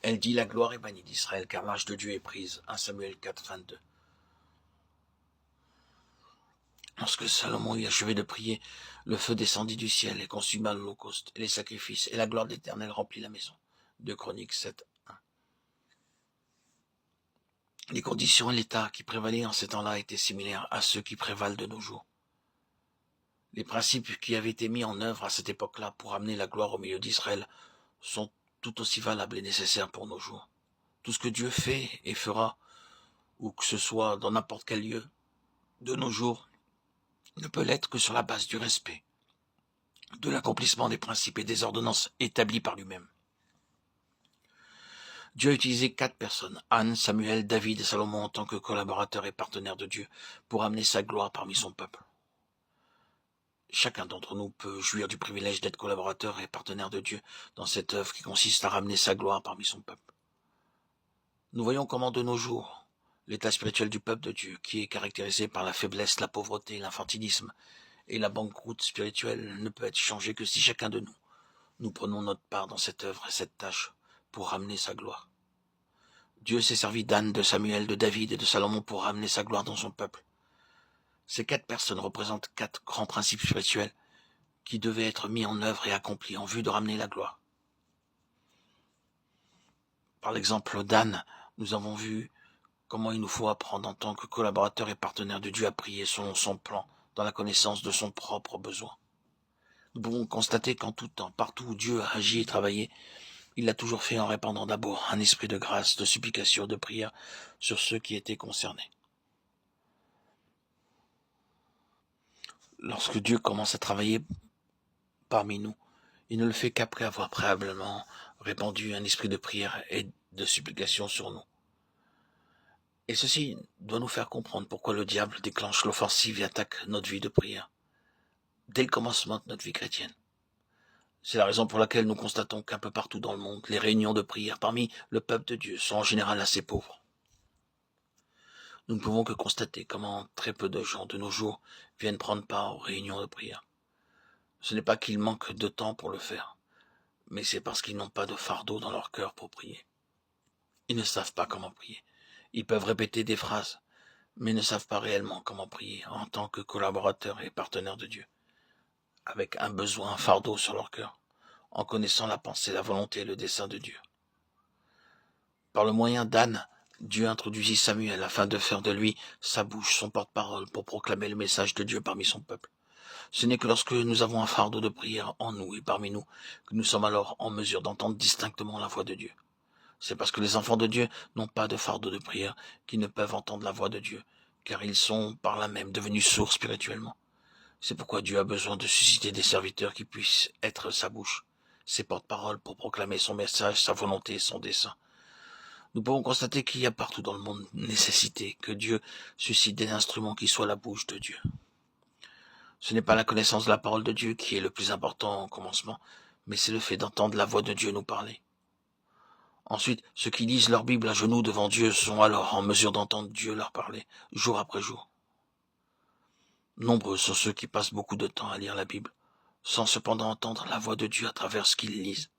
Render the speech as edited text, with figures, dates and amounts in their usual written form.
Elle dit: la gloire est bannie d'Israël, car l'âge de Dieu est prise. 1 Samuel 4, 22. Lorsque Salomon eut achevé de prier, le feu descendit du ciel et consuma l'holocauste et les sacrifices, et la gloire de l'Éternel remplit la maison. 2 Chroniques 7, 1. Les conditions et l'état qui prévalaient en ces temps-là étaient similaires à ceux qui prévalent de nos jours. Les principes qui avaient été mis en œuvre à cette époque-là pour amener la gloire au milieu d'Israël sont tout aussi valables et nécessaires pour nos jours. Tout ce que Dieu fait et fera, ou que ce soit dans n'importe quel lieu de nos jours, ne peut l'être que sur la base du respect, de l'accomplissement des principes et des ordonnances établies par lui-même. Dieu a utilisé 4 personnes, Anne, Samuel, David et Salomon en tant que collaborateurs et partenaires de Dieu pour amener sa gloire parmi son peuple. Chacun d'entre nous peut jouir du privilège d'être collaborateur et partenaire de Dieu dans cette œuvre qui consiste à ramener sa gloire parmi son peuple. Nous voyons comment de nos jours, l'état spirituel du peuple de Dieu, qui est caractérisé par la faiblesse, la pauvreté, l'infantilisme et la banqueroute spirituelle, ne peut être changé que si chacun de nous prenons notre part dans cette œuvre et cette tâche pour ramener sa gloire. Dieu s'est servi d'Anne, de Samuel, de David et de Salomon pour ramener sa gloire dans son peuple. Ces 4 personnes représentent 4 grands principes spirituels qui devaient être mis en œuvre et accomplis en vue de ramener la gloire. Par l'exemple d'Anne, nous avons vu comment il nous faut apprendre en tant que collaborateurs et partenaires de Dieu à prier selon son plan, dans la connaissance de son propre besoin. Nous pouvons constater qu'en tout temps, partout où Dieu a agi et travaillé, il l'a toujours fait en répandant d'abord un esprit de grâce, de supplication, de prière sur ceux qui étaient concernés. Lorsque Dieu commence à travailler parmi nous, il ne le fait qu'après avoir préalablement répandu un esprit de prière et de supplication sur nous. Et ceci doit nous faire comprendre pourquoi le diable déclenche l'offensive et attaque notre vie de prière dès le commencement de notre vie chrétienne. C'est la raison pour laquelle nous constatons qu'un peu partout dans le monde, les réunions de prière parmi le peuple de Dieu sont en général assez pauvres. Nous ne pouvons que constater comment très peu de gens de nos jours viennent prendre part aux réunions de prière. Ce n'est pas qu'ils manquent de temps pour le faire, mais c'est parce qu'ils n'ont pas de fardeau dans leur cœur pour prier. Ils ne savent pas comment prier. Ils peuvent répéter des phrases, mais ne savent pas réellement comment prier en tant que collaborateurs et partenaires de Dieu, avec un besoin, un fardeau sur leur cœur, en connaissant la pensée, la volonté et le dessein de Dieu. Par le moyen d'Anne, Dieu introduisit Samuel afin de faire de lui sa bouche, son porte-parole, pour proclamer le message de Dieu parmi son peuple. Ce n'est que lorsque nous avons un fardeau de prière en nous et parmi nous que nous sommes alors en mesure d'entendre distinctement la voix de Dieu. C'est parce que les enfants de Dieu n'ont pas de fardeau de prière qu'ils ne peuvent entendre la voix de Dieu, car ils sont par là même devenus sourds spirituellement. C'est pourquoi Dieu a besoin de susciter des serviteurs qui puissent être sa bouche, ses porte-paroles pour proclamer son message, sa volonté et son dessein. Nous pouvons constater qu'il y a partout dans le monde nécessité que Dieu suscite des instruments qui soient la bouche de Dieu. Ce n'est pas la connaissance de la parole de Dieu qui est le plus important au commencement, mais c'est le fait d'entendre la voix de Dieu nous parler. Ensuite, ceux qui lisent leur Bible à genoux devant Dieu sont alors en mesure d'entendre Dieu leur parler, jour après jour. Nombreux sont ceux qui passent beaucoup de temps à lire la Bible, sans cependant entendre la voix de Dieu à travers ce qu'ils lisent.